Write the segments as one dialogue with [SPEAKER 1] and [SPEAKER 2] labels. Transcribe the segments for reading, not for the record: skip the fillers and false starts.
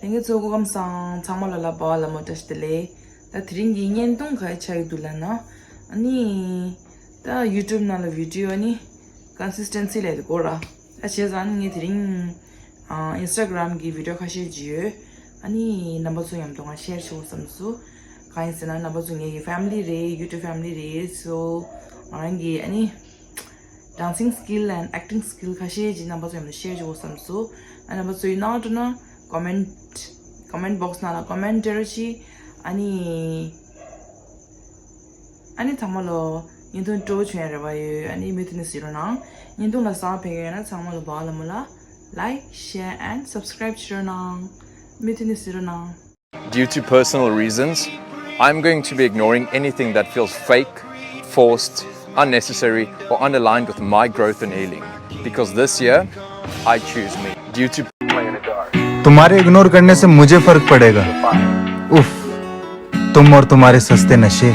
[SPEAKER 1] 땡게 저거 감상 참말라 바라 못했을래 다 드링기 년동 가이차이 둘라나 아니 다 유튜브 나라 비디오 아니 consistency ले कोरा अच्छे जान ये 드링 인스타그램 기 비디오 가시지요 아니 넘버 2 염동아 셰어 쇼 섬수 가인스나 넘버 2의 패밀리 레 유튜브 패밀리 레 so 아니 아니 dancing skill and acting skill 가시지 넘버 2 염 셰어 쇼 섬수 and 넘버 2 나도나 comment box 나라 comment 아니 정말로 인도 또 truyền 봐요. 아니 메트니스 일어나. 인도나 사페게나 정말로 봐라물라. Like, share and subscribe 일어나. 메트니스 일어나.
[SPEAKER 2] Due to personal reasons, I'm going to be ignoring anything that feels fake, forced, unnecessary or unaligned with my growth and healing. Because this year, I choose me. Due to
[SPEAKER 3] तुम्हारे ignore करने से मुझे फर्क पड़ेगा उफ तुम और तुम्हारे सस्ते नशे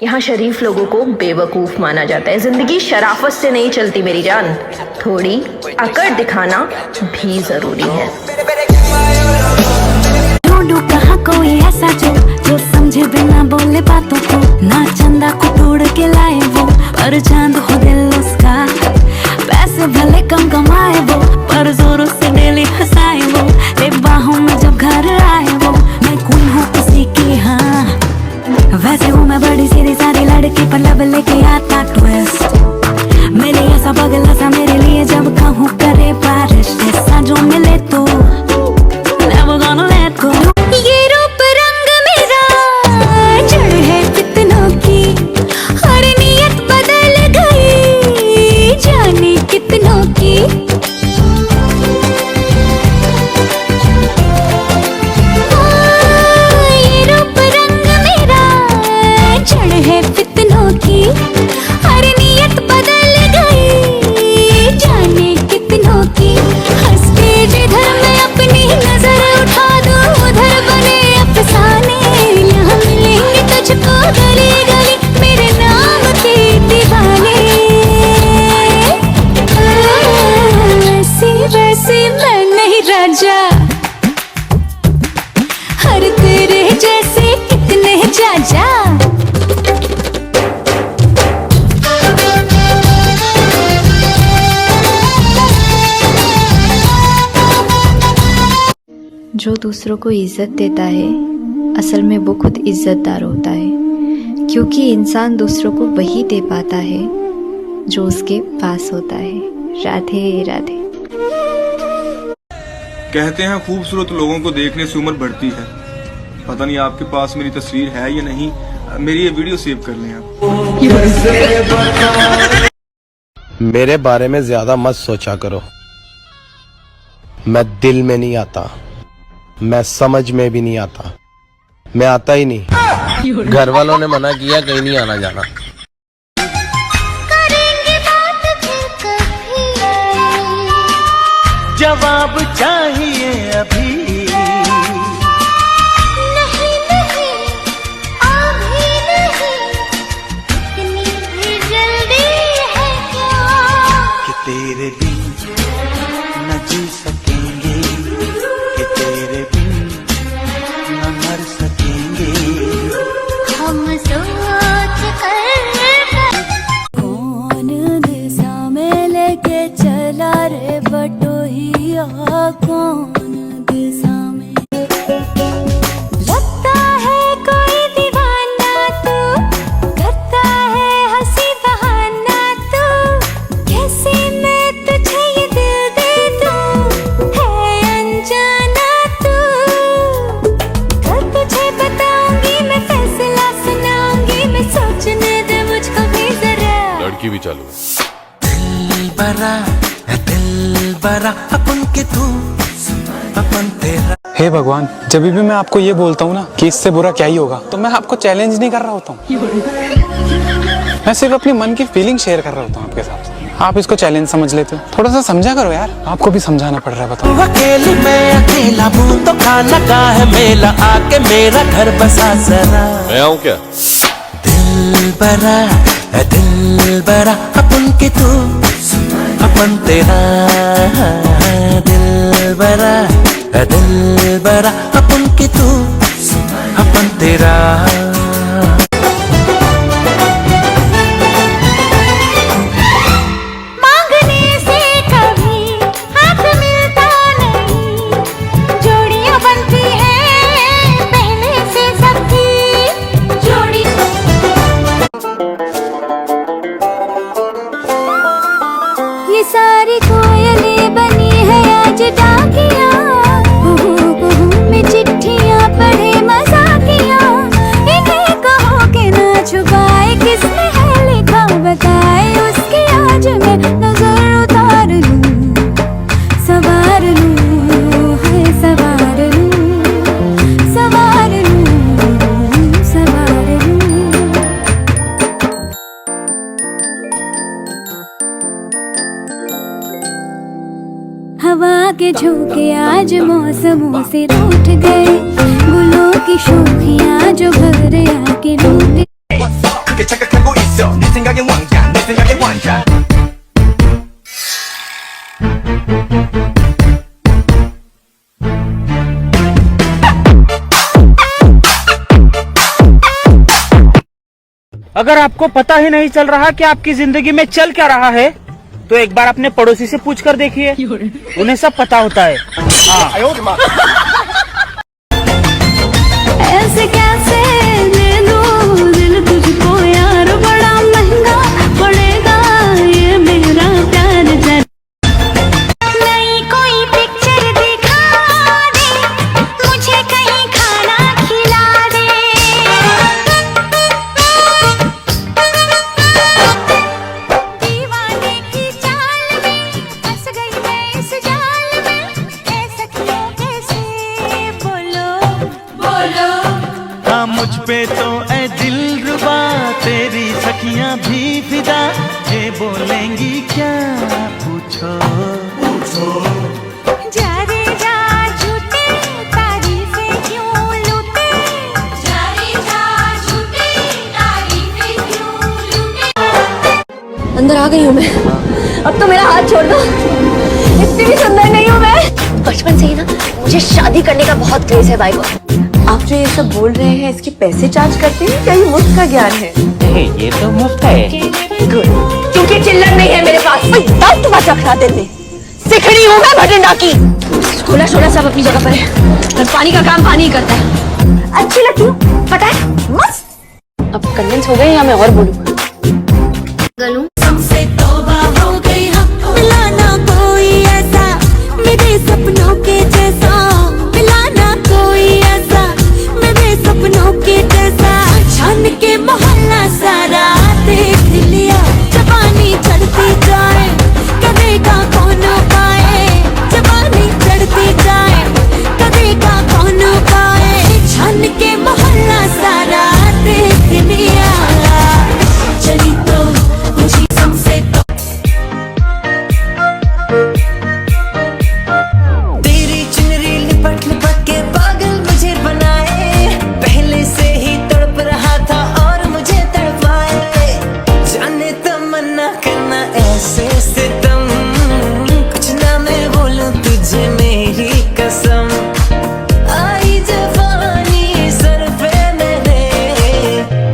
[SPEAKER 4] यहाँ शरीफ लोगों को बेवकूफ माना जाता है। जिंदगी शराफत से नहीं चलती मेरी जान, थोड़ी अकड़ दिखाना भी जरूरी है।
[SPEAKER 5] ढूंढूं कहाँ कोई ऐसा जो समझे बिना बोले बातों को, ना चंदा को तोड़ के लाए वो, पर चांद हो दिल उसका। पैसे भले कम कमाए वो, पर जोरों से डेली हंसाए वो, ले बाहों में जब घर आए वो, मैं क्वीन हूँ उसी की। हाँ वैसे हूँ मैं बड़ी सीधी सारी लड़की, पर लब लेके आता ट्विस्ट। मेरे ऐसा बगला सा मेरे लिए जब कहूँ करे बारिश, ऐसा जो मिले तो never gonna let go। ये रूप रंग मेरा जड़ है कितनों की, हर नियत बदल गई जाने कितनों की। ये रूप रंग मेरा जड़ है कितनों की, हर नियत बदल गई जाने कितनों की। हंस के जिधर मैं अपनी नजर उठा दूं, उधर बने अफसाने। यहाँ मिलेंगे तुझको गली गली मेरे नाम के दीवाने। ऐसी वैसी मैं नहीं राजा, हर तेरे जैसे कितने जाजा।
[SPEAKER 6] जो दूसरों को इज्जत देता है असल में वो खुद इज्जतदार होता है, क्योंकि इंसान दूसरों को वही दे पाता है जो उसके पास होता है। राधे राधे।
[SPEAKER 7] कहते हैं खूबसूरत लोगों को देखने से उम्र बढ़ती है। पता नहीं आपके पास मेरी तस्वीर है या नहीं, मेरी ये वीडियो सेव कर लें आप।
[SPEAKER 8] मेरे बारे में ज्यादा मत सोचा करो, मैं दिल में नहीं आता, मैं समझ में भी नहीं आता, मैं आता ही नहीं। घर वालों ने मना किया कहीं नहीं आना जाना।
[SPEAKER 5] करेंगे बात फिर कभी,
[SPEAKER 9] जवाब चाहिए अभी।
[SPEAKER 5] नहीं नहीं अभी नहीं, इतनी भी जल्दी है क्या
[SPEAKER 9] कि तेरे बिन न जी सकेंगे, कि तेरे बिन न मर सकेंगे।
[SPEAKER 5] हम सोच कर कौन दिशा में लेके चला रे बटोहिया, कौन दिशा में। लगता है कोई दीवाना तू, करता है हंसी बहाना तू, कैसे मैं तुझे ये दिल दे दूं, है अनजाना तू। कल तुझे बताऊंगी मैं, फैसला सुनाऊंगी मैं, सोचने दे मुझको भी जरा।
[SPEAKER 10] लड़की भी चालू
[SPEAKER 9] दिल बरा अपन के तू अपन तेरा।
[SPEAKER 11] हे भगवान, जब भी मैं आपको ये बोलता हूँ ना कि इससे बुरा क्या ही होगा, तो मैं आपको चैलेंज नहीं कर रहा होता हूँ, मैं सिर्फ अपने मन की फीलिंग शेयर कर रहा होता हूँ आपके साथ। आप इसको चैलेंज समझ लेते हो, थोड़ा सा समझा करो यार, आपको भी समझाना पड़ रहा है। बताओ
[SPEAKER 9] अकेली मैं अकेला हूँ तो खाना का है मेला, आके मेरा घर बसा जरा।
[SPEAKER 10] मैं आऊँ क्या?
[SPEAKER 9] दिल बरा अपन के तू अपन तेरा दिल बरा अपन की तू अपन तेरा।
[SPEAKER 5] सारी कोयलें बनी है आज डाकिया, में चिट्ठियां पढ़े मजाकिया। इन्हें कहो कि ना छुपाए किसने है लिखा बताए, उसकी आज मैं नजर उतार लूं, सवार लूं, है सवार लूं, सवार लूं, सवार लूं। हवा के झोंके आज मौसमों से रूठ गए, गुलों की शोखियां जो भर आके लूट।
[SPEAKER 10] अगर आपको पता ही नहीं चल रहा कि आपकी जिंदगी में चल क्या रहा है, तो एक बार अपने पड़ोसी से पूछ कर देखिए, उन्हें सब पता होता है।
[SPEAKER 5] ऐसे कैसे ले लूं दिल तुझको यार, बड़ा महंगा पड़ेगा ये मेरा प्यार। नई कोई पिक्चर दिखा दे, मुझे कहीं खाना खिला दे। दीवाने की चाल में फंस गई मैं इस जाल में, ऐसा क्यों कैसे बोलो बोलो।
[SPEAKER 9] हाँ मुझ पे तो ऐ दिलरुबा तेरी सखियां भी फिदा, ये बोलेंगी क्या पूछो पूछो।
[SPEAKER 5] जा रे जा झूठे तारीफें क्यों लूटे, जा रे जा झूठे तारीफें क्यों लूटे।
[SPEAKER 4] अंदर आ गई हूँ मैं, अब तो मेरा हाथ छोड़ दो, इतनी भी सुंदर नहीं हूँ मैं। बचपन से ही ना मुझे शादी करने का बहुत क्रेज है भाई को।
[SPEAKER 12] आप जो ये सब बोल रहे हैं इसके पैसे चार्ज करते हैं या ये मुफ्त का ज्ञान है?
[SPEAKER 10] नहीं, ये तो मुफ्त है।
[SPEAKER 4] गुड, क्योंकि चिल्लर नहीं है मेरे पास। दांत तुम्हारा खड़ा देते सिखड़ी हूँ मैं भटिंडा की। खोला छोला सब अपनी जगह पर है, और पानी का काम पानी ही करता है। अच्छी लगती हूँ पता है, मस्त। अब कन्विंस हो गए या मैं और बोलूँ?
[SPEAKER 5] हमसे तौबा हो गई, हमको मिलाना कोई ऐसा मेरे सपनों के जैसा, मिलाना कोई ऐसा मेरे सपनों के जैसा। छान के मोहल्ला सारा देख लिया, जवानी चढ़ती जाए कदेगा कौन पाए, जवानी चढ़ती जाए कदेगा कौन पाए। छान के मोहल्ला सारा देख लिया, चली तो मुझे हमसे तो।
[SPEAKER 9] तेरी चुनरी लिपट लिपट के पागल मुझे बनाए, पहले से ही तड़प रहा था और मुझे तड़पाए। जाने तमन्ना करना ऐसे सितम, कुछ ना मैं बोलूं तुझे मेरी कसम। आई जवानी सर पे मेरे,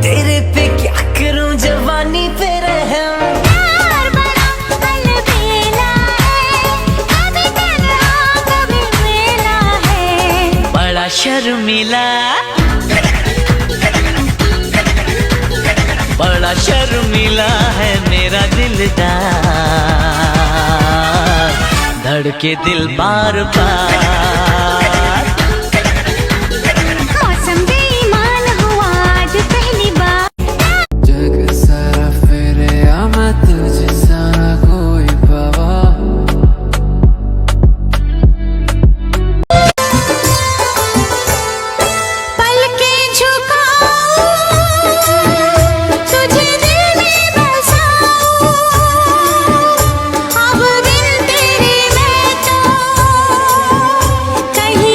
[SPEAKER 9] तेरे पे क्या करूं जवानी पे रहम।
[SPEAKER 5] प्यार बड़ा अलबेला है, कभी तन्हा कभी मेला है।
[SPEAKER 9] बड़ा शर्मिला बड़ा शर्मिला है मेरा दिलदार, धड़के दिल बार बार।
[SPEAKER 5] मौसम बेईमान हुआ आज पहली बार।
[SPEAKER 9] जग सारा फेरे मैं तुझे सारा कोई पावा।
[SPEAKER 5] पलके झुकाऊं तुझे दिल में बसाऊं, अब बिन तेरे मैं तो कहीं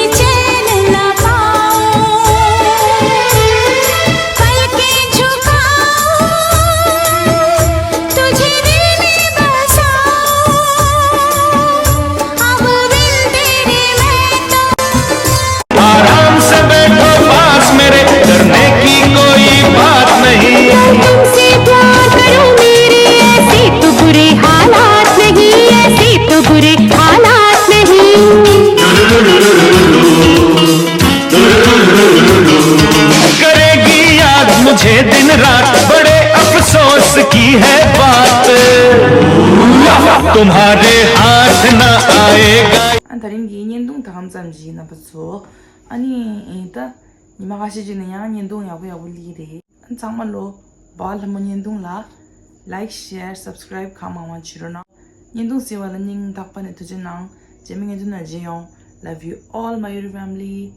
[SPEAKER 13] दिन रात बड़े अफसोस की है बात, तुम्हारे हाथ न आएगा.
[SPEAKER 1] 다른 게 년동 다음 잠지 나 봤어. 아니 이따 이마가시지는 양 년동 야고 리래. 정말로 발 한번 년동라 like share subscribe 카마만 치러나. 년동 세와는 닝 닭반에 두진랑 재미있는 날지요. Love you all my family.